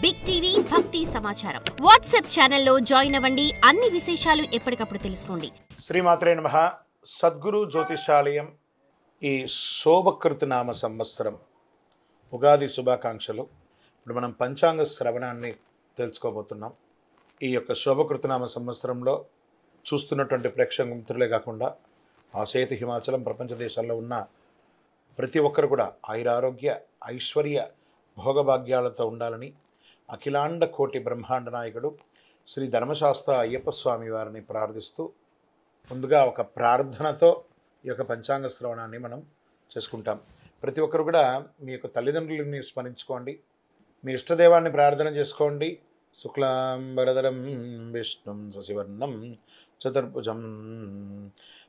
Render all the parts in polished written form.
Big TV భక్తి సమాచారం WhatsApp ఛానల్లో జాయిన్ అవ్వండి. అన్ని విశేషాలు ఎప్పటికప్పుడు తెలుసుకోండి. శ్రీమాత్రే నమః. సద్గురు జ్యోతిషాలయం ఈ శోభకృతనామ సంవత్సరం ఉగాది శుభాకాంక్షలు. ఇప్పుడు మనం పంచాంగ శ్రవణాన్ని తెలుసుకోబోతున్నాం. ఈ యొక్క శోభకృతనామ సంవత్సరంలో చూస్తున్నటువంటి ప్రేక్షక మిత్రులే కాకుండా ఆసేతు హిమాచలం ప్రపంచ దేశాల్లో ఉన్న ప్రతి ఒక్కరు కూడా ఆయురారోగ్య ఐశ్వర్య భోగభాగ్యాలతో ఉండాలని అఖిలాండ కోటి బ్రహ్మాండ నాయకుడు శ్రీ ధర్మశాస్త్ర అయ్యప్ప స్వామి వారిని ప్రార్థిస్తూ ముందుగా ఒక ప్రార్థనతో ఈ యొక్క పంచాంగ శ్రవణాన్ని మనం చేసుకుంటాం. ప్రతి ఒక్కరు కూడా మీ యొక్క తల్లిదండ్రులని స్మరించుకోండి, మీ ఇష్టదేవాన్ని ప్రార్థన చేసుకోండి. శుక్లాంబరధరం విష్ణుం శశివర్ణం చతుర్భుజం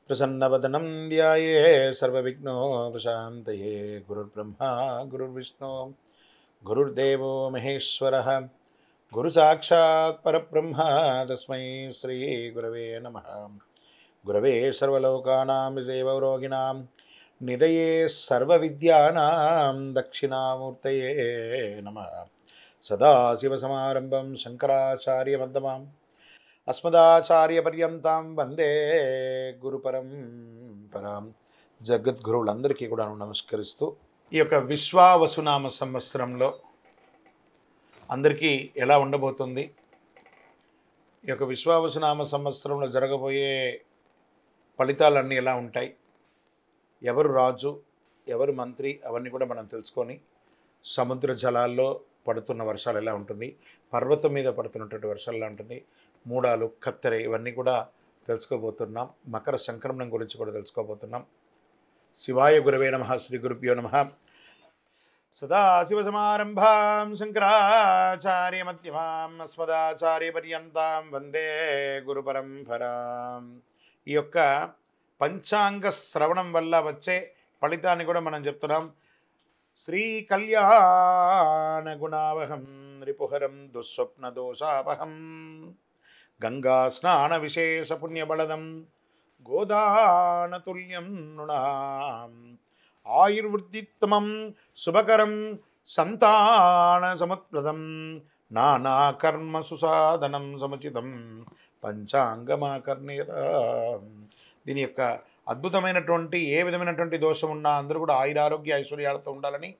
ప్రసన్నవదనం ధ్యాయే సర్వవిఘ్నోపశాంతయే. గురుర్బ్రహ్మ గురుర్విష్ణు గురుర్దేవో మహేశ్వరః గురు సాక్షాత్ పరబ్రహ్మ తస్మై శ్రీ గురవే నమః. గురవే సర్వలోకానాం విజయవరోగిణాం నిదయే సర్వవిద్యానాం దక్షిణామూర్తయే నమః. సదాశివసమారంభం శంకరాచార్యమధ్యమాం అస్మదాచార్యపర్యంతం వందే గురుపరంపరాం. జగద్గురువులందరికీ కూడా నమస్కరిస్తూ ఈ యొక్క విశ్వావసునామ సంవత్సరంలో అందరికీ ఎలా ఉండబోతుంది, ఈ యొక్క విశ్వావసునామ సంవత్సరంలో జరగబోయే ఫలితాలన్నీ ఎలా ఉంటాయి, ఎవరు రాజు ఎవరు మంత్రి అవన్నీ కూడా మనం తెలుసుకొని, సముద్ర జలాల్లో పడుతున్న వర్షాలు ఎలా ఉంటుంది, పర్వతం మీద పడుతున్నటువంటి వర్షాలు ఎలా ఉంటుంది, మూడాలు కత్తెర ఇవన్నీ కూడా తెలుసుకోబోతున్నాం. మకర సంక్రమణం గురించి కూడా తెలుసుకోబోతున్నాం. శివాయ గురవే నమః. శ్రీ గురుభ్యో నమః. సదాశివసమారంభాం శంకరాచార్యమధ్యమాం అస్మదాచార్యపర్యంతం వందే గురుపరంపరాం. ఈ యొక్క పంచాంగ శ్రవణం వల్ల వచ్చే ఫలితాన్ని కూడా మనం చెప్తున్నాం. శ్రీ కళ్యాణ గుణావహం రిపుహరం దుస్వప్న దోషాపహం గంగా స్నాన విశేష పుణ్యబలదం గోదానతుల్యం నృణాం ఆయుర్వృద్ధిత్తమం శుభకరం సంతాన సముత్ప్రదం నానాకర్మ సుసాధనం సముచితం పంచాంగమాకర్ణీయత. దీని యొక్క అద్భుతమైనటువంటి ఏ విధమైనటువంటి దోషం ఉన్నా అందరూ కూడా ఆయురారోగ్య ఐశ్వర్యాలతో ఉండాలని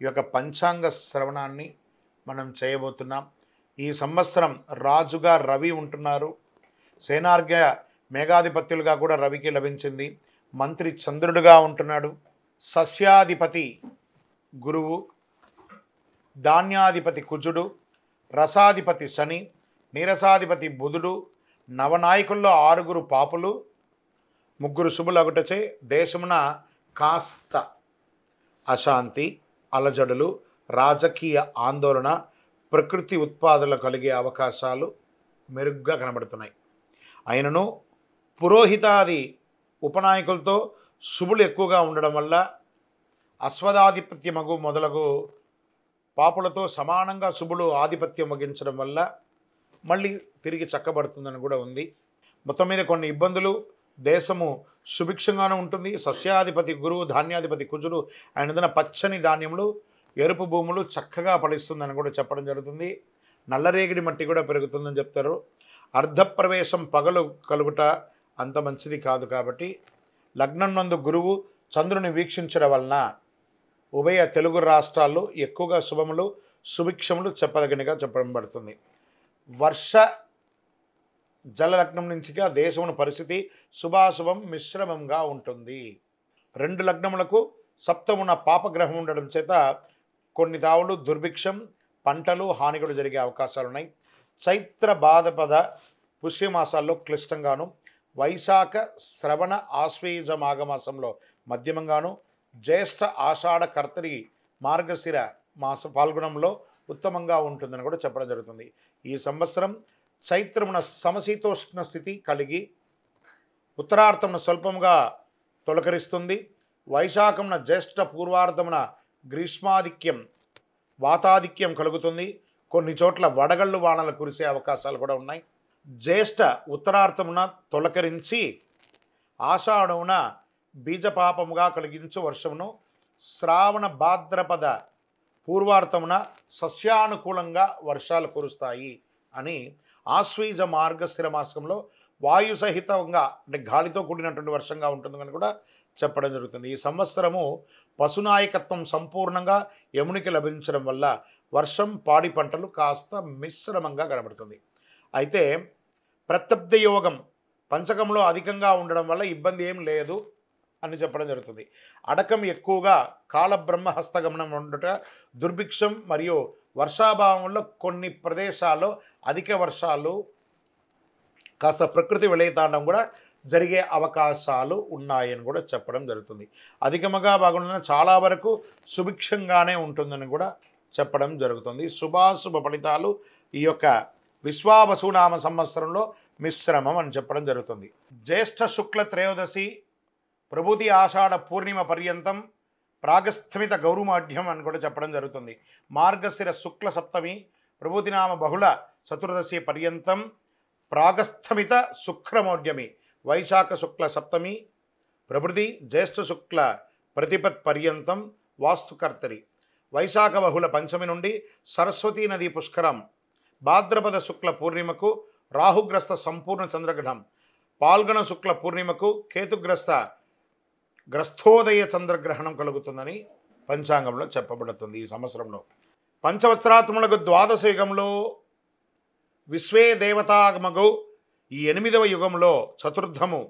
ఈ యొక్క పంచాంగ శ్రవణాన్ని మనం చేయబోతున్నాం. ఈ సంవత్సరం రాజుగా రవి ఉంటున్నారు. సేనార్ఘ్య మేఘాధిపత్యులుగా కూడా రవికి లభించింది. మంత్రి చంద్రుడుగా ఉంటున్నాడు. సస్యాధిపతి గురువు, ధాన్యాధిపతి కుజుడు, రసాధిపతి శని, నీరసాధిపతి బుధుడు, నవనాయకుల్లో 6 పాపులు, 3 శుభులగుటచే దేశమున కాస్త అశాంతి, అలజడులు, రాజకీయ ఆందోళన, ప్రకృతి ఉత్పాదనలు కలిగే అవకాశాలు మెరుగ్గా కనబడుతున్నాయి. అయినను పురోహితాది ఉపనాయకులతో శుభులు ఎక్కువగా ఉండడం వల్ల అశ్వదాధిపత్యమగు మొదలగు పాపులతో సమానంగా శుభులు ఆధిపత్యం వహించడం వల్ల మళ్ళీ తిరిగి చక్కబడుతుందని కూడా ఉంది. మొత్తం మీద కొన్ని ఇబ్బందులు, దేశము సుభిక్షంగానే ఉంటుంది. సస్యాధిపతి గురువు, ధాన్యాధిపతి కుజుడు, ఆయన పచ్చని ధాన్యములు, ఎరుపు భూములు చక్కగా ఫలిస్తుందని కూడా చెప్పడం జరుగుతుంది. నల్లరేగిడి మట్టి కూడా పెరుగుతుందని చెప్తారు. అర్ధప్రవేశం పగలు కలుగుట అంత మంచిది కాదు. కాబట్టి లగ్నం నందు గురువు చంద్రుని వీక్షించడం వలన ఉభయ తెలుగు రాష్ట్రాల్లో ఎక్కువగా శుభములు సుభిక్షములు చెప్పదగినగా చెప్పబడుతుంది. వర్ష జలలగ్నం నుంచిగా దేశమున పరిస్థితి శుభాశుభం మిశ్రమంగా ఉంటుంది. 2 లగ్నములకు సప్తమున పాపగ్రహం ఉండడం చేత కొన్ని తావులు దుర్భిక్షం, పంటలు హానిగులు జరిగే అవకాశాలున్నాయి. చైత్ర భాద్రపద పుష్యమాసాల్లో క్లిష్టంగాను, వైశాఖ శ్రవణ ఆశ్వయుజ మాఘమాసంలో మధ్యమంగాను, జ్యేష్ఠ ఆషాఢ కర్తరి మార్గశిర మాస పాల్గొనంలో ఉత్తమంగా ఉంటుందని కూడా చెప్పడం జరుగుతుంది. ఈ సంవత్సరం చైత్రమున సమశీతోష్ణ స్థితి కలిగి ఉత్తరార్థమున స్వల్పంగా తొలకరిస్తుంది. వైశాఖమున జ్యేష్ఠ పూర్వార్థమున గ్రీష్మాధిక్యం వాతాధిక్యం కలుగుతుంది. కొన్ని చోట్ల వడగళ్ళు వానలు కురిసే అవకాశాలు కూడా ఉన్నాయి. జ్యేష్ఠ ఉత్తరార్థమున తొలకరించి ఆషాఢమున బీజపాపముగా కలిగించు వర్షమును, శ్రావణ భాద్రపద పూర్వార్థమున సస్యానుకూలంగా వర్షాలు కురుస్తాయి అని ఆశ్వీజ మార్గశిర మాసంలో వాయు సహితంగా అంటే గాలితో కూడినటువంటి వర్షంగా ఉంటుందని కూడా చెప్పడం జరుగుతుంది. ఈ సంవత్సరము పశునాయకత్వం సంపూర్ణంగా యమునికి లభించడం వల్ల వర్షం పాడి పంటలు కాస్త మిశ్రమంగా కనబడుతుంది. అయితే ప్రత్యబ్ద యోగం పంచకంలో అధికంగా ఉండడం వల్ల ఇబ్బంది ఏం లేదు అని చెప్పడం జరుగుతుంది. అడకం ఎక్కువగా కాలబ్రహ్మ హస్తగమనం ఉండుట, దుర్భిక్షం మరియు వర్షాభావంలో కొన్ని ప్రదేశాల్లో అధిక వర్షాలు కాస్త ప్రకృతి విలయతాండం కూడా జరిగే అవకాశాలు ఉన్నాయని కూడా చెప్పడం జరుగుతుంది. అధికముగా బాగున్న చాలా వరకు సుభిక్షంగానే ఉంటుందని కూడా చెప్పడం జరుగుతుంది. శుభాశుభ ఫలితాలు ఈ యొక్క విశ్వావసునామ సంవత్సరంలో మిశ్రమం అని చెప్పడం జరుగుతుంది. జ్యేష్ఠ శుక్ల త్రయోదశి ప్రభుతి ఆషాఢ పూర్ణిమ పర్యంతం ప్రాగస్థమిత గౌరుమాఢ్యం అని కూడా చెప్పడం జరుగుతుంది. మార్గశిర శుక్ల సప్తమి ప్రభుతినామ బహుళ చతుర్దశి పర్యంతం ప్రాగస్థమిత శుక్రమౌఢ్యమి వైశాఖ శుక్ల సప్తమి ప్రభృతి జ్యేష్ఠ శుక్ల ప్రతిపత్ పర్యంతం వాస్తుకర్తరి వైశాఖ బహుళ పంచమి నుండి సరస్వతీ నదీ పుష్కరం భాద్రపద శుక్ల పూర్ణిమకు రాహుగ్రస్త సంపూర్ణ చంద్రగ్రహణం పాల్గొన శుక్ల పూర్ణిమకు గ్రస్థోదయ చంద్రగ్రహణం కలుగుతుందని పంచాంగంలో చెప్పబడుతుంది. ఈ సంవత్సరంలో పంచవత్సరాత్మలకు ద్వాదశ యుగంలో విశ్వే దేవతాగమగు ఈ 8వ యుగంలో చతుర్థము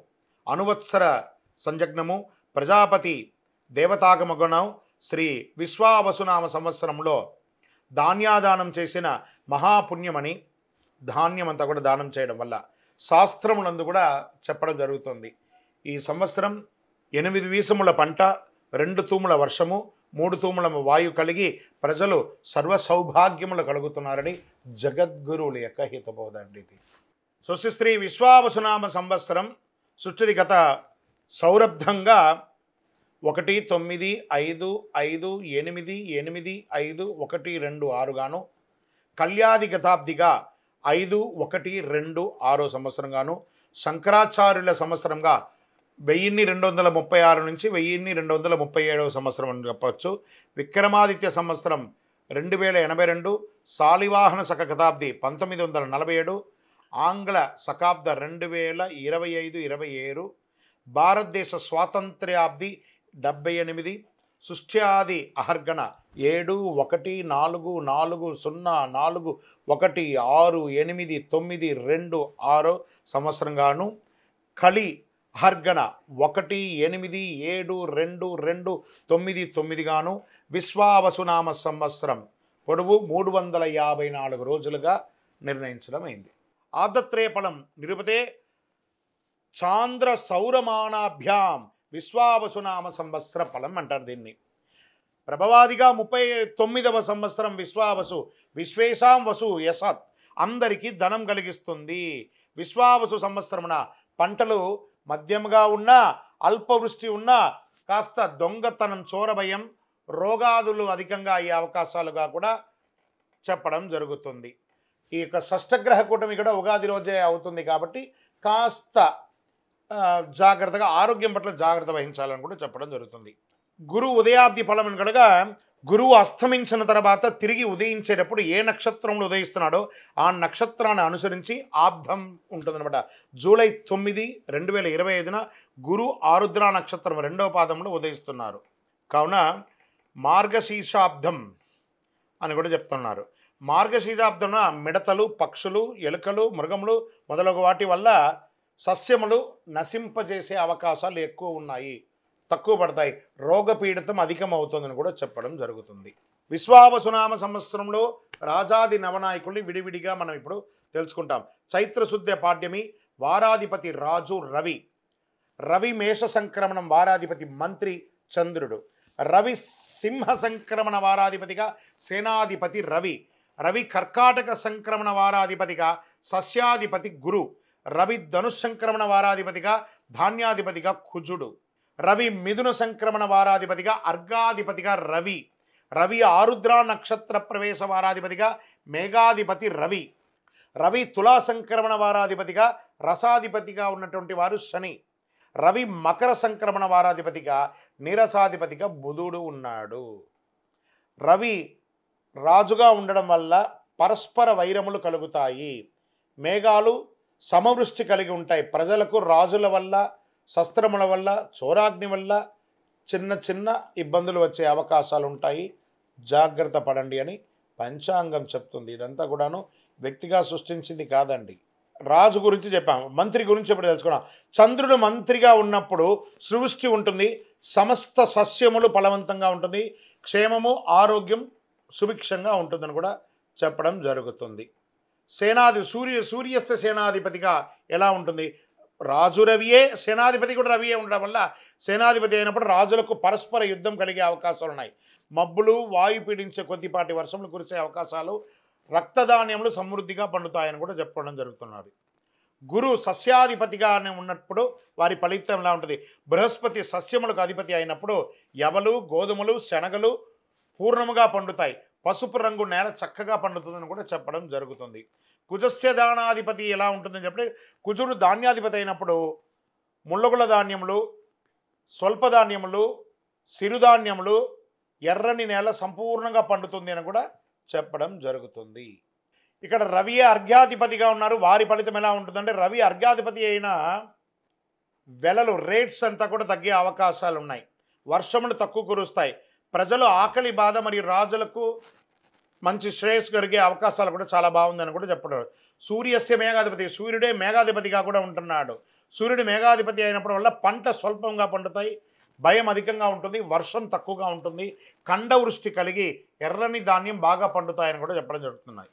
అనువత్సర సంజగ్నము ప్రజాపతి దేవతాగమగుణం శ్రీ విశ్వావసునామ సంవత్సరంలో ధాన్యాదానం చేసిన మహాపుణ్యమని ధాన్యమంతా కూడా దానం చేయడం వల్ల శాస్త్రములందు కూడా చెప్పడం జరుగుతుంది. ఈ సంవత్సరం 8 వీసముల పంట, 2 తూముల వర్షము, 3 తూముల వాయు కలిగి ప్రజలు సర్వ సౌభాగ్యములు కలుగుతున్నారని జగద్గురువుల యొక్క హితబోధ అండి ఇది. స్వస్తి విశ్వావసునామ సంవత్సరం సృష్టి గత సౌరబ్ధంగా 1-9-5-5-8-8-5-1-2-6 గాను, కళ్యాది గతాబ్దిగా 5-1-2-6 సంవత్సరంగాను, శంకరాచార్యుల సంవత్సరంగా 1236 నుంచి 1237 సంవత్సరం అని చెప్పవచ్చు. విక్రమాదిత్య సంవత్సరం 2082, శాలివాహన శక శతాబ్ది 1947, ఆంగ్ల శకాబ్ద 2025-27, భారతదేశ స్వాతంత్ర్యాబ్ది 78, సృష్ట్యాది అహర్గణ 7-1-4-4-1-6-8-9-2-6 సంవత్సరంగాను, కలి అహర్గణ 1-8-7-2-2-9 గాను, విశ్వావసునామ సంవత్సరం పొడవు 354 రోజులుగా నిర్ణయించడం అయింది. ఆదత్రేయఫలం నిరుపతే చాంద్ర సౌరమానాభ్యాం విశ్వావసునామ సంవత్సర ఫలం అంటారు దీన్ని. ప్రభవాదిగా 39వ సంవత్సరం విశ్వావసు విశ్వేశాం వసు యసత్ అందరికీ ధనం కలిగిస్తుంది. విశ్వావసు సంవత్సరమున పంటలు మధ్యముగా ఉన్నా, అల్పవృష్టి ఉన్నా, కాస్త దొంగతనం, చోరభయం, రోగాదులు అధికంగా అయ్యే అవకాశాలుగా కూడా చెప్పడం జరుగుతుంది. ఈ యొక్క షష్టగ్రహ కూటమి కూడా ఉగాది రోజే అవుతుంది కాబట్టి కాస్త జాగ్రత్తగా ఆరోగ్యం పట్ల జాగ్రత్త వహించాలని కూడా చెప్పడం జరుగుతుంది. గురువు ఉదయాబ్ది ఫలం అనగా గురువు అస్తమించిన తర్వాత తిరిగి ఉదయించేటప్పుడు ఏ నక్షత్రంలో ఉదయిస్తున్నాడో ఆ నక్షత్రాన్ని అనుసరించి ఆబ్ధం ఉంటుందన్నమాట. జూలై 9, 2025న గురు ఆరుద్ర నక్షత్రం 2వ పాదంలో ఉదయిస్తున్నారు. కావున మార్గశీర్షాబ్దం అని కూడా చెప్తున్నారు. మార్గశీర్షాబ్దమున మిడతలు, పక్షులు, ఎలుకలు, మృగములు మొదలగు వాటి వల్ల సస్యములు నశింపజేసే అవకాశాలు ఎక్కువ ఉన్నాయి, తక్కువ పడతాయి, రోగపీడితం అధికమవుతుందని కూడా చెప్పడం జరుగుతుంది. విశ్వావసునామ సంవత్సరంలో రాజాది నవనాయకుల్ని విడివిడిగా మనం ఇప్పుడు తెలుసుకుంటాం. చైత్రశుద్ధ పాడ్యమి వారాధిపతి రాజు రవి. రవి మేష సంక్రమణం వారాధిపతి మంత్రి చంద్రుడు. రవి సింహ సంక్రమణ వారాధిపతిగా సేనాధిపతి రవి. రవి కర్కాటక సంక్రమణ వారాధిపతిగా సస్యాధిపతి గురు. రవి ధనుస్సంక్రమణ వారాధిపతిగా ధాన్యాధిపతిగా కుజుడు. రవి మిథున సంక్రమణ వారాధిపతిగా అర్ఘాధిపతిగా రవి. రవి ఆరుద్ర నక్షత్ర ప్రవేశ వారాధిపతిగా మేఘాధిపతి రవి. రవి తులా సంక్రమణ వారాధిపతిగా రసాధిపతిగా ఉన్నటువంటి వారు శని. రవి మకర సంక్రమణ వారాధిపతిగా నీరసాధిపతిగా బుధుడు ఉన్నాడు. రవి రాజుగా ఉండడం వల్ల పరస్పర వైరములు కలుగుతాయి. మేఘాలు సమవృష్టి కలిగి ఉంటాయి. ప్రజలకు రాజుల వల్ల, శస్త్రముల వల్ల, చోరాగ్ని వల్ల చిన్న చిన్న ఇబ్బందులు వచ్చే అవకాశాలు ఉంటాయి. జాగ్రత్త పడండి అని పంచాంగం చెప్తుంది. ఇదంతా కూడాను వ్యక్తిగా సృష్టించింది కాదండి. రాజు గురించి చెప్పాము, మంత్రి గురించి ఇప్పుడు తెలుసుకున్నాం. చంద్రుడు మంత్రిగా ఉన్నప్పుడు సృష్టి ఉంటుంది, సమస్త సస్యములు ఫలవంతంగా ఉంటుంది, క్షేమము ఆరోగ్యం సుభిక్షంగా ఉంటుందని కూడా చెప్పడం జరుగుతుంది. సూర్యస్థ సేనాధిపతిగా ఎలా ఉంటుంది? రాజు రవియే, సేనాధిపతి కూడా రవియే ఉండడం వల్ల సేనాధిపతి అయినప్పుడు రాజులకు పరస్పర యుద్ధం కలిగే అవకాశాలు ఉన్నాయి. మబ్బులు, వాయు పీడించే కొద్దిపాటి వర్షములు కురిసే అవకాశాలు, రక్తధాన్యములు సమృద్ధిగా పండుతాయని కూడా చెప్పడం జరుగుతున్నది. గురు సస్యాధిపతిగా ఉన్నప్పుడు వారి ఫలితం ఎలా ఉంటుంది? బృహస్పతి సస్యములకు అధిపతి అయినప్పుడు యవలు, గోధుమలు, శనగలు పూర్ణముగా పండుతాయి. పసుపు రంగు నేల చక్కగా పండుతుందని కూడా చెప్పడం జరుగుతుంది. కుజస్య దానాధిపతి ఎలా ఉంటుందని చెప్పి, కుజుడు ధాన్యాధిపతి అయినప్పుడు ముళ్ళగుల ధాన్యములు, స్వల్ప ధాన్యములు, సిరుధాన్యములు, ఎర్రని నేల సంపూర్ణంగా పండుతుంది అని కూడా చెప్పడం జరుగుతుంది. ఇక్కడ రవి అర్ఘ్యాధిపతిగా ఉన్నారు. వారి ఫలితం ఎలా ఉంటుందంటే, రవి అర్ఘ్యాధిపతి అయిన వెలలు రేట్స్ అంతా కూడా తగ్గే అవకాశాలు ఉన్నాయి. వర్షములు తక్కువ కురుస్తాయి. ప్రజలు ఆకలి బాధ మరియు రాజులకు మంచి శ్రేయస్సు కలిగే అవకాశాలు కూడా చాలా బాగుందని కూడా చెప్పడం. సూర్యస్య మేఘాధిపతి, సూర్యుడే మేఘాధిపతిగా కూడా ఉంటున్నాడు. సూర్యుడు మేఘాధిపతి అయినప్పుడు వల్ల పంట స్వల్పంగా పండుతాయి, భయం అధికంగా ఉంటుంది, వర్షం తక్కువగా ఉంటుంది, ఖండవృష్టి కలిగి ఎర్రని ధాన్యం బాగా పండుతాయని కూడా చెప్పడం జరుగుతున్నాయి.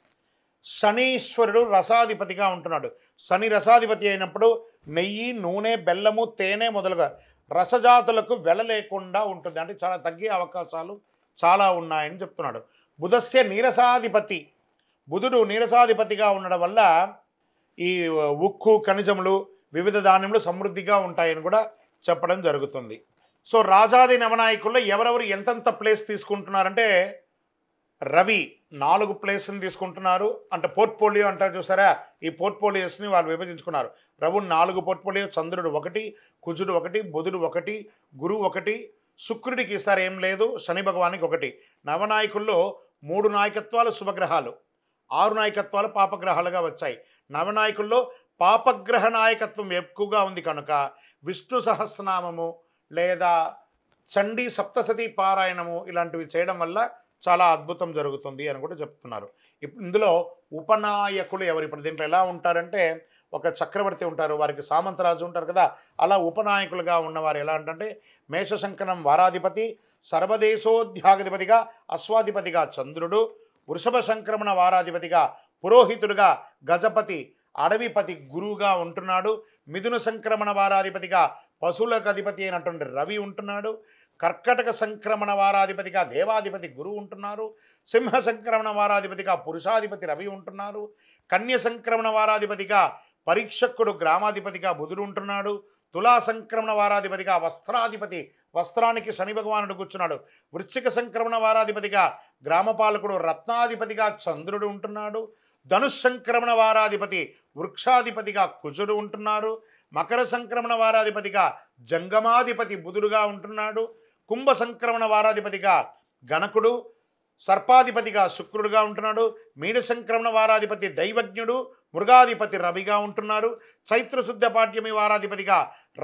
శనీశ్వరుడు రసాధిపతిగా ఉంటున్నాడు. శని రసాధిపతి అయినప్పుడు నెయ్యి, నూనె, బెల్లము, తేనె మొదలుగా రసజాతులకు వెళ్ళలేకుండా ఉంటుంది. అంటే చాలా తగ్గే అవకాశాలు చాలా ఉన్నాయని చెప్తున్నాడు. బుధస్య నీరసాధిపతి, బుధుడు నీరసాధిపతిగా ఉండడం వల్ల ఈ ఉక్కు, ఖనిజములు, వివిధ ధాన్యములు సమృద్ధిగా ఉంటాయని కూడా చెప్పడం జరుగుతుంది. సో రాజాది నవనాయకుల్లో ఎవరెవరు ఎంతెంత ప్లేస్ తీసుకుంటున్నారంటే, రవి 4 ప్లేస్ని తీసుకుంటున్నారు. అంటే పోర్ట్ఫోలియో అంటారు చూసారా, ఈ పోర్ట్ఫోలియోస్ని వాళ్ళు విభజించుకున్నారు. రవి 4 పోర్ట్ఫోలియో, చంద్రుడు 1, కుజుడు 1, బుధుడు 1, గురువు 1, శుక్రుడికి ఈసారి ఏం లేదు, శని భగవానికి 1. నవనాయకుల్లో 3 నాయకత్వాలు శుభగ్రహాలు, 6 నాయకత్వాలు పాపగ్రహాలుగా వచ్చాయి. నవనాయకుల్లో పాపగ్రహ నాయకత్వం ఎక్కువగా ఉంది కనుక విష్ణు సహస్రనామము లేదా చండీ సప్తసతి పారాయణము ఇలాంటివి చేయడం వల్ల చాలా అద్భుతం జరుగుతుంది అని కూడా చెప్తున్నారు. ఇందులో ఉపనాయకులు ఎవరు? ఇప్పుడు దీంట్లో ఎలా ఉంటారంటే, ఒక చక్రవర్తి ఉంటారు, వారికి సామంతరాజు ఉంటారు కదా, అలా ఉపనాయకులుగా ఉన్నవారు ఎలా అంటే, మేషశంకరం వారాధిపతి, సర్వదేశోధ్యాధిపతిగా అశ్వాధిపతిగా చంద్రుడు, వృషభ సంక్రమణ వారాధిపతిగా పురోహితుడుగా గజపతి, అడవిపతి గురువుగా ఉంటున్నాడు. మిథున సంక్రమణ వారాధిపతిగా పశువులకు అధిపతి అయినటువంటి రవి ఉంటున్నాడు. కర్కటక సంక్రమణ వారాధిపతిగా దేవాధిపతి గురువు ఉంటున్నారు. సింహ సంక్రమణ వారాధిపతిగా పురుషాధిపతి రవి ఉంటున్నారు. కన్య సంక్రమణ వారాధిపతిగా పరీక్షకుడు గ్రామాధిపతిగా బుధుడు ఉంటున్నాడు. తులా సంక్రమణ వారాధిపతిగా వస్త్రాధిపతి, వస్త్రానికి శని భగవానుడు కూర్చున్నాడు. వృశ్చిక సంక్రమణ వారాధిపతిగా గ్రామపాలకుడు రత్నాధిపతిగా చంద్రుడు ఉంటున్నాడు. ధనుష్ సంక్రమణ వారాధిపతి వృక్షాధిపతిగా కుజుడు ఉంటున్నారు. మకర సంక్రమణ వారాధిపతిగా జంగమాధిపతి బుధుడుగా ఉంటున్నాడు. కుంభ సంక్రమణ వారాధిపతిగా గణకుడు, సర్పాధిపతిగా శుక్రుడుగా ఉంటున్నాడు. మీన సంక్రమణ వారాధిపతి దైవజ్ఞుడు, మృగాధిపతి రవిగా ఉంటున్నారు. చైత్రశుద్ధ పాడ్యమి వారాధిపతిగా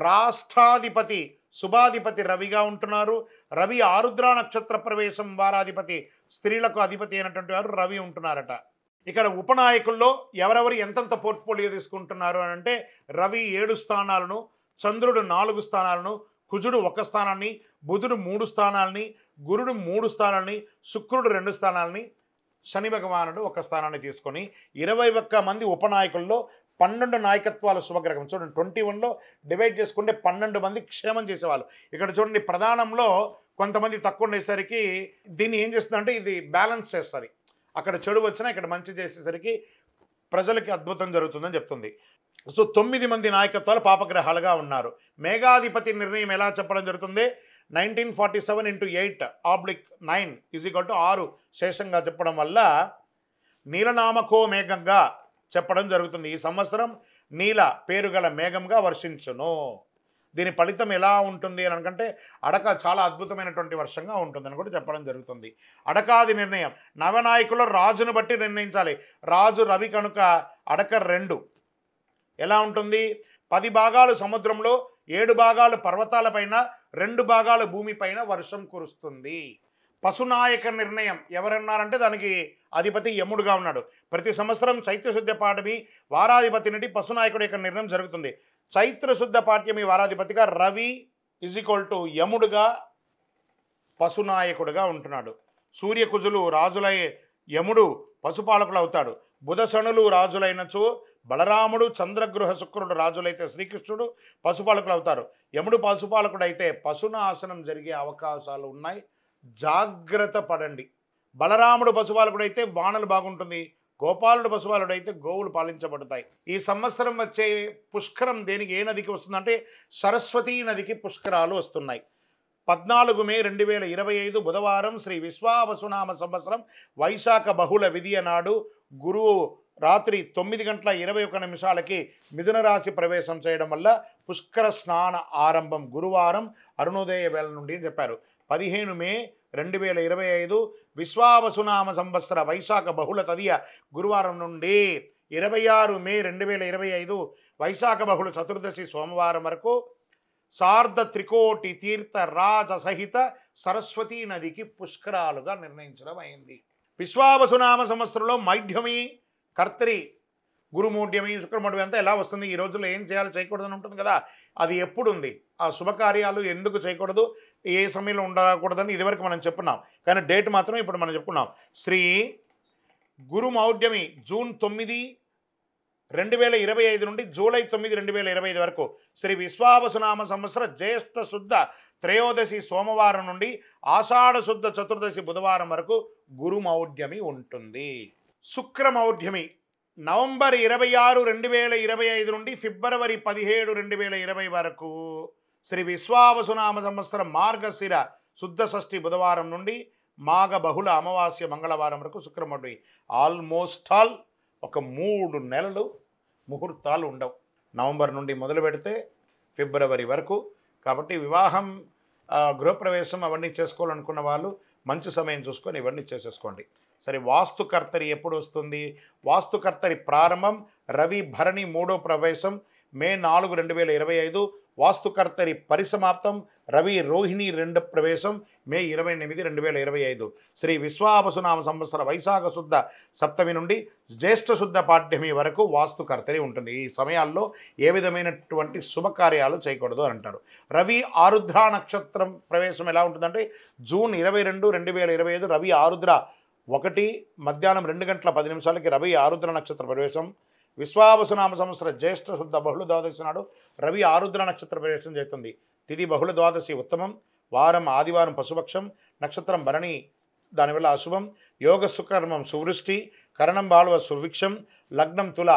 రాష్ట్రాధిపతి శుభాధిపతి రవిగా ఉంటున్నారు. రవి ఆరుద్ర నక్షత్ర ప్రవేశం వారాధిపతి స్త్రీలకు అధిపతి అయినటువంటి వారు రవి ఉంటున్నారట. ఇక్కడ ఉపనాయకుల్లో ఎవరెవరు ఎంతంత పోర్ట్ఫోలియో తీసుకుంటున్నారు అని అంటే, రవి 7 స్థానాలను, చంద్రుడు 4 స్థానాలను, కుజుడు 1 స్థానాన్ని, బుధుడు 3 స్థానాలని, గురుడు 3 స్థానాలని, శుక్రుడు 2 స్థానాలని, శని భగవానుడు 1 స్థానాన్ని తీసుకొని 21 మంది ఉపనాయకుల్లో 12 నాయకత్వాలు శుభగ్రహం. చూడండి, 21లో డివైడ్ చేసుకుంటే 12 మంది క్షేమం చేసేవాళ్ళు. ఇక్కడ చూడండి, ప్రధానంలో కొంతమంది తక్కువ ఉండేసరికి దీన్ని ఏం చేస్తుందంటే, ఇది బ్యాలెన్స్ చేస్తుంది. అక్కడ చెడు వచ్చినా ఇక్కడ మంచి చేసేసరికి ప్రజలకి అద్భుతం జరుగుతుందని చెప్తుంది. సో 9 మంది నాయకత్వాలు పాపగ్రహాలుగా ఉన్నారు. మేఘాధిపతి నిర్ణయం ఎలా చెప్పడం జరుగుతుంది? 1947 × 8/9 = 6 శేషంగా చెప్పడం వల్ల నీలనామకో మేఘంగా చెప్పడం జరుగుతుంది. ఈ సంవత్సరం నీల పేరు గల మేఘంగా వర్షించును. దీని ఫలితం ఎలా ఉంటుంది అని అనుకంటే అడక చాలా అద్భుతమైనటువంటి వర్షంగా ఉంటుందని కూడా చెప్పడం జరుగుతుంది. అడకాది నిర్ణయం నవనాయకుల రాజును బట్టి నిర్ణయించాలి. రాజు రవి కనుక అడక 2 ఎలా ఉంటుంది? 10 భాగాలు సముద్రంలో, 7 భాగాలు పర్వతాలపైన, 2 భాగాలు భూమిపైన వర్షం కురుస్తుంది. పశునాయక నిర్ణయం ఎవరన్నారంటే దానికి అధిపతి యముడుగా ఉన్నాడు. ప్రతి సంవత్సరం చైత్రశుద్ధ పాఠమి వారాధిపతి నుండి పశునాయకుడి యొక్క నిర్ణయం జరుగుతుంది. చైత్రశుద్ధ పాఠ్యమి వారాధిపతిగా రవి = యముడుగా పశునాయకుడుగా ఉంటున్నాడు. సూర్యకుజులు రాజులై యముడు పశుపాలకులు అవుతాడు. బుధశనులు రాజులైనచో బలరాముడు, చంద్రగృహ శుక్రుడు రాజులైతే శ్రీకృష్ణుడు పశుపాలకులు అవుతారు. యముడు పశుపాలకుడు అయితే పశునాశనం జరిగే అవకాశాలు ఉన్నాయి, జాగ్రత్త పడండి. బలరాముడు పశుపాలకుడు అయితే వానలు బాగుంటుంది. గోపాలుడు పశుపాలుడు అయితే గోవులు పాలించబడతాయి. ఈ సంవత్సరం వచ్చే పుష్కరం దేనికి ఏ నదికి వస్తుందంటే సరస్వతీ నదికి పుష్కరాలు వస్తున్నాయి. 14 మే 2025 బుధవారం శ్రీ విశ్వావసునామ సంవత్సరం వైశాఖ బహుళ విధియ నాడు గురువు రాత్రి 9:21 మిథున రాశి ప్రవేశం చేయడం వల్ల పుష్కర స్నాన ఆరంభం గురువారం అరుణోదయ వేళ నుండి అని చెప్పారు. 15 మే 2025 విశ్వావసునామ సంవత్సర వైశాఖ బహుళ తదియ గురువారం నుండి 26 మే 2025 వైశాఖ బహుళ చతుర్దశి సోమవారం వరకు సార్ధ త్రికోటి తీర్థ రాజ సహిత సరస్వతీ నదికి పుష్కరాలుగా నిర్ణయించడం అయింది. విశ్వావసునామ సంవత్సరంలో మైఢ్యమి, కర్తరి, గురుమూఢ్యమి, శుక్రమూఢ్యమి అంతా ఎలా వస్తుంది, ఈ రోజుల్లో ఏం చేయాలి చేయకూడదని ఉంటుంది కదా, అది ఎప్పుడు ఉంది, ఆ శుభకార్యాలు ఎందుకు చేయకూడదు, ఏ సమయంలో ఉండకూడదని ఇదివరకు మనం చెప్పున్నాం. కానీ డేట్ మాత్రం ఇప్పుడు మనం చెప్పుకున్నాం. శ్రీ గురుమౌఢ్యమి జూన్ 9, 2025 నుండి జూలై 9, 2025 వరకు, శ్రీ విశ్వావసునామ సంవత్సర జ్యేష్ఠ శుద్ధ త్రయోదశి సోమవారం నుండి ఆషాఢ శుద్ధ చతుర్దశి బుధవారం వరకు గురుమౌఢ్యమి ఉంటుంది. శుక్రమౌఢ్యమి నవంబర్ 26, 2025 నుండి ఫిబ్రవరి 17, 2020 వరకు, శ్రీ విశ్వావసునామ సంవత్సరం మార్గశిర శుద్ధ షష్ఠి బుధవారం నుండి మాఘ బహుళ అమావాస్య మంగళవారం వరకు శుక్రమౌఢ్యమి. ఆల్మోస్ట్ ఆల్ ఒక 3 నెలలు ముహూర్తాలు ఉండవు. నవంబర్ నుండి మొదలు పెడితే ఫిబ్రవరి వరకు. కాబట్టి వివాహం, గృహప్రవేశం అవన్నీ చేసుకోవాలనుకున్న వాళ్ళు మంచి సమయం చూసుకొని ఇవన్నీ చేసేసుకోండి. సరే, వాస్తుకర్తరి ఎప్పుడు వస్తుంది? వాస్తుకర్తరి ప్రారంభం రవి భరణి 3వ ప్రవేశం మే 4, 2025. వాస్తుకర్తరి పరిసమాప్తం రవి రోహిణి 2వ ప్రవేశం మే 28, 2025. శ్రీ విశ్వావసునామ సంవత్సర వైశాఖ శుద్ధ సప్తమి నుండి జ్యేష్ఠ శుద్ధ పాఠ్యమి వరకు వాస్తుకర్తరి ఉంటుంది. ఈ సమయాల్లో ఏ విధమైనటువంటి శుభకార్యాలు చేయకూడదు అని అంటారు. రవి ఆరుద్ర నక్షత్రం ప్రవేశం ఎలా ఉంటుందంటే జూన్ 22, 2025 రవి ఆరుద్ర 1 మధ్యాహ్నం 2:10 రవి ఆరుద్ర నక్షత్ర ప్రవేశం. విశ్వావసునామ సంవత్సర జ్యేష్ఠ శుద్ధ బహుళ ద్వాదశి నాడు రవి ఆరుద్ర నక్షత్ర ప్రవేశం చేస్తుంది. తిథి బహుళ ద్వాదశి ఉత్తమం, వారం ఆదివారం పశుపక్షం, నక్షత్రం భరణి దానివల్ల అశుభం, యోగ సుకర్మం సువృష్టి, కరణం బాలువ సువిక్షం, లగ్నం తుల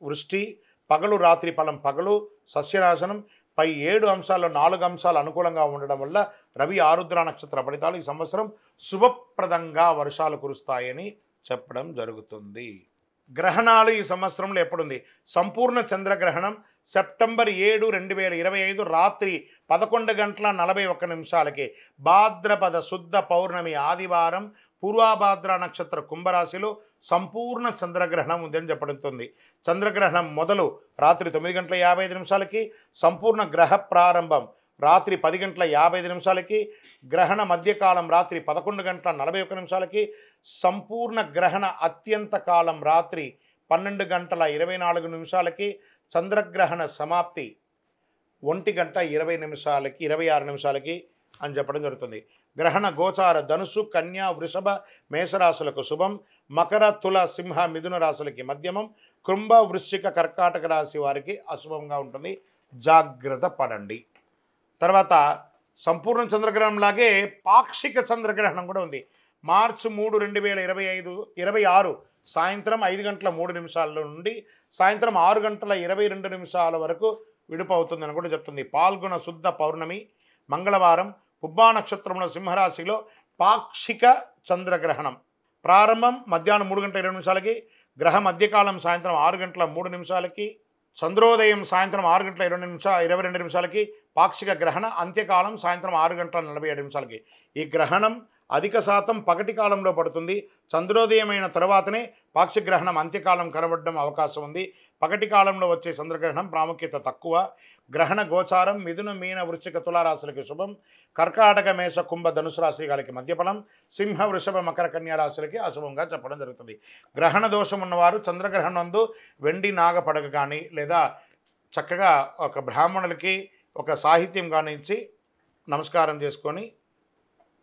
వృష్టి, పగలు రాత్రి ఫలం పగలు, సస్యనాశనం. పై 7 అంశాల్లో 4 అంశాలు అనుకూలంగా ఉండడం వల్ల రవి ఆరుద్ర నక్షత్ర ఫలితాలు ఈ సంవత్సరం శుభప్రదంగా వర్షాలు కురుస్తాయని చెప్పడం జరుగుతుంది. గ్రహణాలు ఈ సంవత్సరంలో ఎప్పుడుంది? సంపూర్ణ చంద్రగ్రహణం సెప్టెంబర్ 7, 2025 రాత్రి 11:41 భాద్రపద శుద్ధ పౌర్ణమి ఆదివారం పూర్వభాద్ర నక్షత్ర కుంభరాశిలో సంపూర్ణ చంద్రగ్రహణం ఉందని చెప్పబడుతుంది. చంద్రగ్రహణం మొదలు రాత్రి 9:55 సంపూర్ణ గ్రహ ప్రారంభం రాత్రి 10:55 గ్రహణ మధ్యకాలం రాత్రి 11:41 సంపూర్ణ గ్రహణ అత్యంత కాలం రాత్రి 12:24 చంద్రగ్రహణ సమాప్తి 1:26 అని చెప్పడం జరుగుతుంది. గ్రహణ గోచార ధనుసు, కన్యా, వృషభ, మేషరాశులకు శుభం, మకర, తుల, సింహ, మిథున రాశులకి మధ్యమం, కుంభ, వృశ్చిక, కర్కాటక రాశి వారికి అశుభంగా ఉంటుంది. జాగ్రత్త పడండి. తర్వాత సంపూర్ణ చంద్రగ్రహణం లాగే పాక్షిక చంద్రగ్రహణం కూడా ఉంది. మార్చి 3, 2026 సాయంత్రం 5:03 నుండి సాయంత్రం 6:22 వరకు విడుపు అవుతుందని కూడా చెప్తుంది. పాల్గొన శుద్ధ పౌర్ణమి మంగళవారం పుబ్బా నక్షత్రంలో సింహరాశిలో పాక్షిక చంద్రగ్రహణం ప్రారంభం మధ్యాహ్నం 3:20 గ్రహ మధ్యకాలం సాయంత్రం 6:03 చంద్రోదయం సాయంత్రం 6:22 పాక్షిక గ్రహణ అంత్యకాలం సాయంత్రం 6:47 ఈ గ్రహణం అధిక శాతం పగటి కాలంలో పడుతుంది. చంద్రోదయమైన తర్వాతనే పాక్షిక గ్రహణం అంత్యకాలం కనబడడం అవకాశం ఉంది. పగటి కాలంలో వచ్చే చంద్రగ్రహణం ప్రాముఖ్యత తక్కువ. గ్రహణ గోచారం మిథున మీన వృశ్చిక తులారాశులకి శుభం, కర్కాటక మేష కుంభ ధనుసు రాశి వాళ్ళకి మధ్యఫలం, సింహ వృషభ మకర కన్యా రాశులకి అశుభంగా చెప్పడం జరుగుతుంది. గ్రహణ దోషం ఉన్నవారు చంద్రగ్రహణం నందు వెండి నాగ పడగ కానీ లేదా చక్కగా ఒక బ్రాహ్మణులకి ఒక సాహిత్యం కానీ ఇచ్చి నమస్కారం చేసుకొని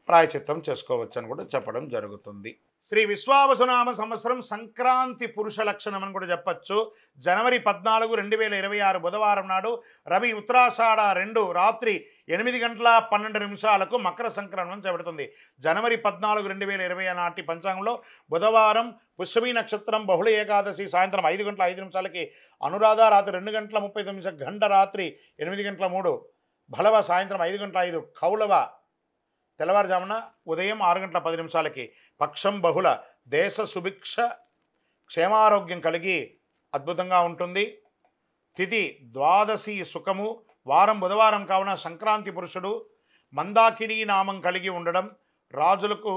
ప్రాయచిత్తం చేసుకోవచ్చు అని కూడా చెప్పడం జరుగుతుంది. శ్రీ విశ్వావసునామ సంవత్సరం సంక్రాంతి పురుష లక్షణం అని కూడా చెప్పచ్చు. జనవరి 14, 2026 బుధవారం నాడు రవి ఉత్తరాషాఢ 2 రాత్రి 8:12 మకర సంక్రమణం చేపడుతుంది. జనవరి 14, 2020 నాటి పంచాంగంలో బుధవారం పుష్యమి నక్షత్రం బహుళ ఏకాదశి సాయంత్రం 5:05 అనురాధ రాత్రి 2:39 గంట రాత్రి 8:03 భలవ సాయంత్రం 5:05 కౌలవ తెల్లవారుజామున ఉదయం 6:10 పక్షం బహుళ దేశ సుభిక్ష క్షేమారోగ్యం కలిగి అద్భుతంగా ఉంటుంది. తిథి ద్వాదశి సుఖము. వారం బుధవారం కావున సంక్రాంతి పురుషుడు మందాకిని నామం కలిగి ఉండడం. రాజులకు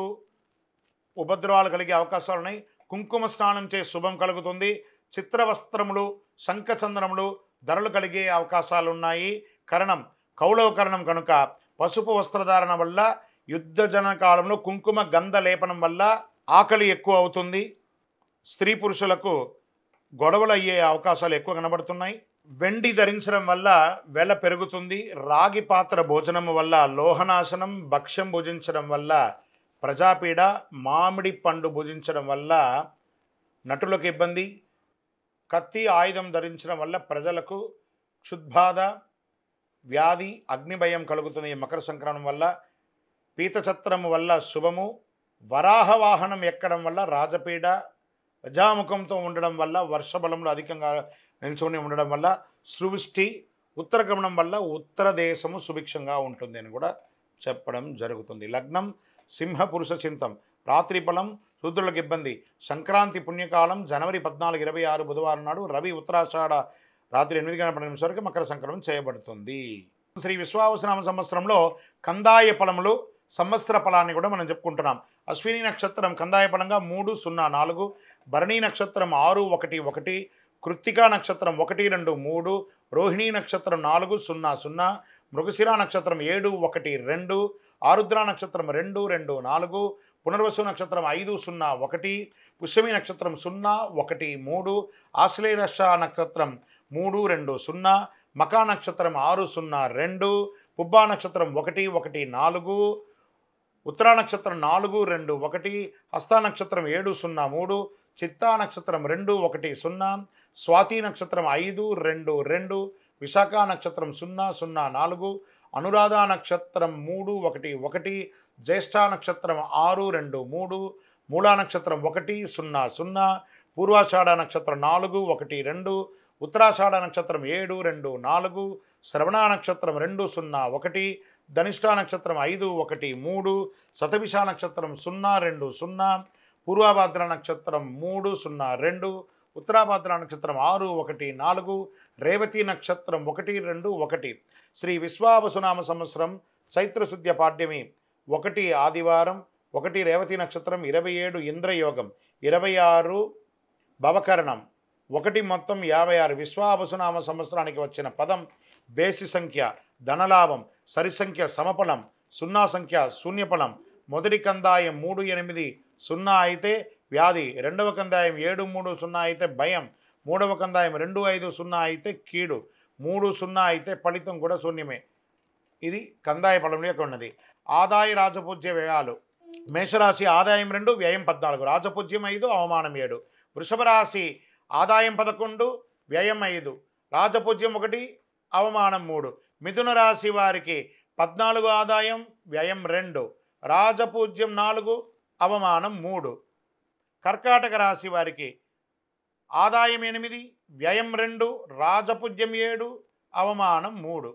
ఉపద్రవాలు కలిగే అవకాశాలు ఉన్నాయి. కుంకుమ స్నానం చే శుభం కలుగుతుంది. చిత్రవస్త్రములు శంఖచంద్రములు ధరలు కలిగే అవకాశాలు ఉన్నాయి. కరణం కౌలవ కరణం కనుక పసుపు వస్త్రధారణ వల్ల యుద్ధజన కాలంలో కుంకుమ గంధ లేపనం వల్ల ఆకలి ఎక్కువ అవుతుంది. స్త్రీ పురుషులకు గొడవలు అయ్యే అవకాశాలు ఎక్కువ కనబడుతున్నాయి. వెండి ధరించడం వల్ల వెల పెరుగుతుంది. రాగి పాత్ర భోజనం వల్ల లోహనాశనం, భక్ష్యం భుజించడం వల్ల ప్రజాపీడ, మామిడి పండు భుజించడం వల్ల నటులకు ఇబ్బంది, కత్తి ఆయుధం ధరించడం వల్ల ప్రజలకు క్షుద్బాధ, వ్యాధి, అగ్నిభయం కలుగుతుంది. ఈ మకర సంక్రమణం వల్ల పీతఛత్రము వల్ల శుభము, వరాహ వాహనం ఎక్కడం వల్ల రాజపీడ, ప్రజాముఖంతో ఉండడం వల్ల వర్షబలంలో అధికంగా నిల్చొని ఉండడం వల్ల సృష్టి, ఉత్తరగమనం వల్ల ఉత్తర దేశము సుభిక్షంగా ఉంటుంది అని కూడా చెప్పడం జరుగుతుంది. లగ్నం సింహ పురుష చింతం. రాత్రి ఫలం శూద్రులకు ఇబ్బంది. సంక్రాంతి పుణ్యకాలం జనవరి 14, 2026 బుధవారం నాడు రవి ఉత్తరాషాఢ రాత్రి 8:12 మకర సంక్రమణం చేయబడుతుంది. శ్రీ విశ్వావసునామ సంవత్సరంలో కందాయ ఫలములు సంవత్సర ఫలాన్ని కూడా మనం చెప్పుకుంటున్నాం. అశ్విని నక్షత్రం కందాయ ఫలంగా 304, భరణి నక్షత్రం 611, కృత్తికా నక్షత్రం 123, రోహిణీ నక్షత్రం 400, మృగశిర నక్షత్రం 712, ఆరుద్ర నక్షత్రం 224, పునర్వసు నక్షత్రం 501, పుష్యమి నక్షత్రం 013, ఆశ్లేష నక్షత్రం 320, మకా నక్షత్రం 602, పుబ్బా నక్షత్రం 114, ఉత్తరా నక్షత్రం 421, హస్తా నక్షత్రం 703, చిత్తా నక్షత్రం 210, స్వాతి నక్షత్రం 522, విశాఖ నక్షత్రం 004, అనురాధ నక్షత్రం 311, జ్యేష్ఠ నక్షత్రం 623, మూలా నక్షత్రం 100, పూర్వాషాఢ నక్షత్రం 412, ఉత్తరాషాఢ నక్షత్రం 724, శ్రవణ నక్షత్రం 201, ధనిష్ఠ నక్షత్రం 513, శతభిష నక్షత్రం 020, పూర్వభాద్ర నక్షత్రం 302, ఉత్తరాభాద్ర నక్షత్రం 614, రేవతి నక్షత్రం 121. శ్రీ విశ్వావసునామ సంవత్సరం చైత్రశుద్ధ్య పాడ్యమి 1 ఆదివారం, 1 రేవతి నక్షత్రం, 27 ఇంద్రయోగం, 26 భవకరణం, 1 మొత్తం 56. విశ్వావసునామ సంవత్సరానికి వచ్చిన పదం బేసి సంఖ్య ధనలాభం, సరి సంఖ్య సమఫలం, 0 సంఖ్య శూన్యఫలం. మొదటి కందాయం 380 అయితే వ్యాధి, రెండవ కందాయం 730 అయితే భయం, మూడవ కందాయం 250 అయితే కీడు, 30 అయితే ఫలితం కూడా శూన్యమే. ఇది కందాయ ఫలం యొక్క ఉన్నది. ఆదాయ రాజపూజ్య వ్యయాలు. మేషరాశి ఆదాయం 2, వ్యయం 14, రాజపూజ్యం 5, అవమానం 7. వృషభ రాశి ఆదాయం 11, వ్యయం 5, రాజపూజ్యం 1, అవమానం 3. మిథున రాశి వారికి 14 ఆదాయం, వ్యయం 2, రాజపూజ్యం 4, అవమానం 3. కర్కాటక రాశి వారికి ఆదాయం 8, వ్యయం 2, రాజపూజ్యం 7, అవమానం 3.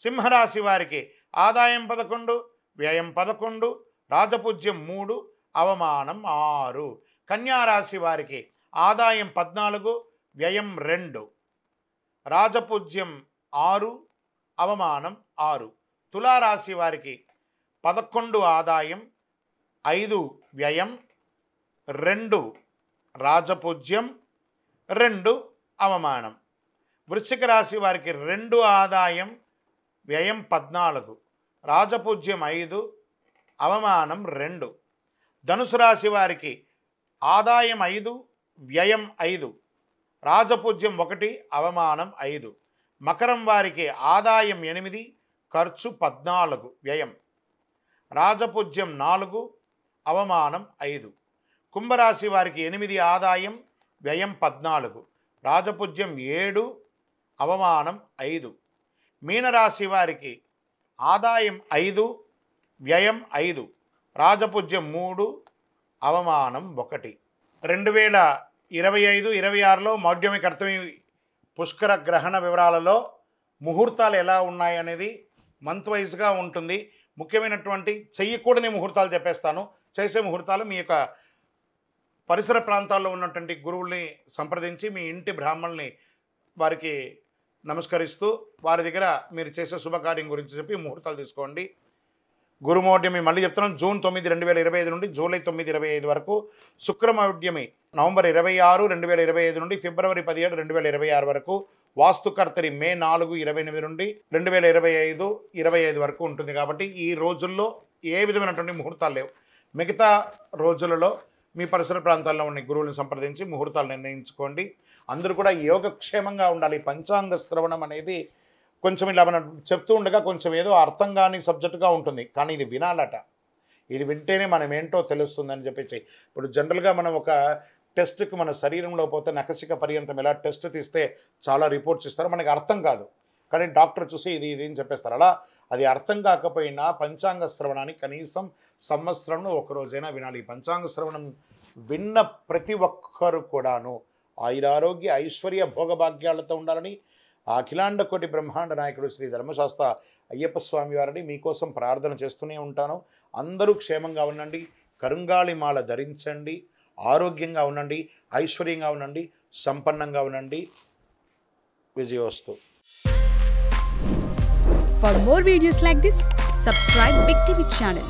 సింహరాశి వారికి ఆదాయం 11, వ్యయం 11, రాజపూజ్యం 3, అవమానం 6. కన్యారాశి వారికి ఆదాయం 14, వ్యయం 2, రాజపూజ్యం 6, అవమానం 6. తులారాశి వారికి 11 ఆదాయం, 5 వ్యయం, 2 రాజపూజ్యం, 2 అవమానం. వృశ్చిక రాశి వారికి 2 ఆదాయం, వ్యయం 14, రాజపూజ్యం 5, అవమానం 2. ధనుసు రాశి వారికి ఆదాయం 5, వ్యయం 5, రాజపూజ్యం 1, అవమానం 5. మకరం వారికి ఆదాయం 8, ఖర్చు 14, వ్యయం, రాజపూజ్యం 4, అవమానం 5. కుంభరాశి వారికి 8 ఆదాయం, వ్యయం 14, రాజపూజ్యం 7, అవమానం 5. మీనరాశి వారికి ఆదాయం 5, వ్యయం 5, రాజపూజ్యం 3, అవమానం 1. 2025-26లో మౌఢ్యమి కర్తమి పుష్కర గ్రహణ వివరాలలో ముహూర్తాలు ఎలా ఉన్నాయి అనేది మంత్ వైజ్గా ఉంటుంది. ముఖ్యమైనటువంటి చెయ్యకూడని ముహూర్తాలు చెప్పేస్తాను. చేసే ముహూర్తాలు మీ యొక్క పరిసర ప్రాంతాల్లో ఉన్నటువంటి గురువుల్ని సంప్రదించి మీ ఇంటి బ్రాహ్మణుల్ని వారికి నమస్కరిస్తూ వారి దగ్గర మీరు చేసే శుభకార్యం గురించి చెప్పి ముహూర్తాలు తీసుకోండి. గురుమౌఢ్యమి మళ్ళీ చెప్తున్నాను, జూన్ 9, 2025 నుండి జూలై 9, 2025 వరకు. శుక్రమౌఢ్యమి నవంబర్ 26, 2025 నుండి ఫిబ్రవరి 17, 2026 వరకు. వాస్తుకర్తరి మే 4, 28 నుండి 2025, 25 వరకు ఉంటుంది. కాబట్టి ఈ రోజుల్లో ఏ విధమైనటువంటి ముహూర్తాలు లేవు. మిగతా రోజులలో మీ పరిసర ప్రాంతాల్లో ఉన్న గురువులను సంప్రదించి ముహూర్తాలు నిర్ణయించుకోండి. అందరూ కూడా యోగక్షేమంగా ఉండాలి. పంచాంగ శ్రవణం అనేది కొంచెం ఇలా మనం చెప్తూ ఉండగా కొంచెం ఏదో అర్థం కాని సబ్జెక్టుగా ఉంటుంది, కానీ ఇది వినాలట. ఇది వింటేనే మనం ఏంటో తెలుస్తుందని చెప్పేసి. ఇప్పుడు జనరల్గా మనం ఒక టెస్ట్కి మన శరీరంలో పోతే నఖశిక పర్యంతం ఎలా టెస్ట్ తీస్తే చాలా రిపోర్ట్స్ ఇస్తారు, మనకి అర్థం కాదు, కానీ డాక్టర్ చూసి ఇది అని చెప్పేస్తారు. అలా అది అర్థం కాకపోయినా పంచాంగ శ్రవణాన్ని కనీసం సంవత్సరంలో ఒకరోజైనా వినాలి. పంచాంగ శ్రవణం విన్న ప్రతి ఒక్కరు కూడాను ఆయురారోగ్య ఐశ్వర్య భోగభాగ్యాలతో ఉండాలని అఖిలాండ కోటి బ్రహ్మాండ నాయకుడు శ్రీ ధర్మశాస్త్ర అయ్యప్ప స్వామి వారిని మీకోసం ప్రార్థన చేస్తూనే ఉంటాను. అందరూ క్షేమంగా ఉండండి, కరుంగాళిమాల ధరించండి, ఆరోగ్యంగా ఉండండి, ఐశ్వర్యంగా ఉండండి, సంపన్నంగా ఉండండి. విజయోస్తు. For more videos like this, subscribe Big TV channel.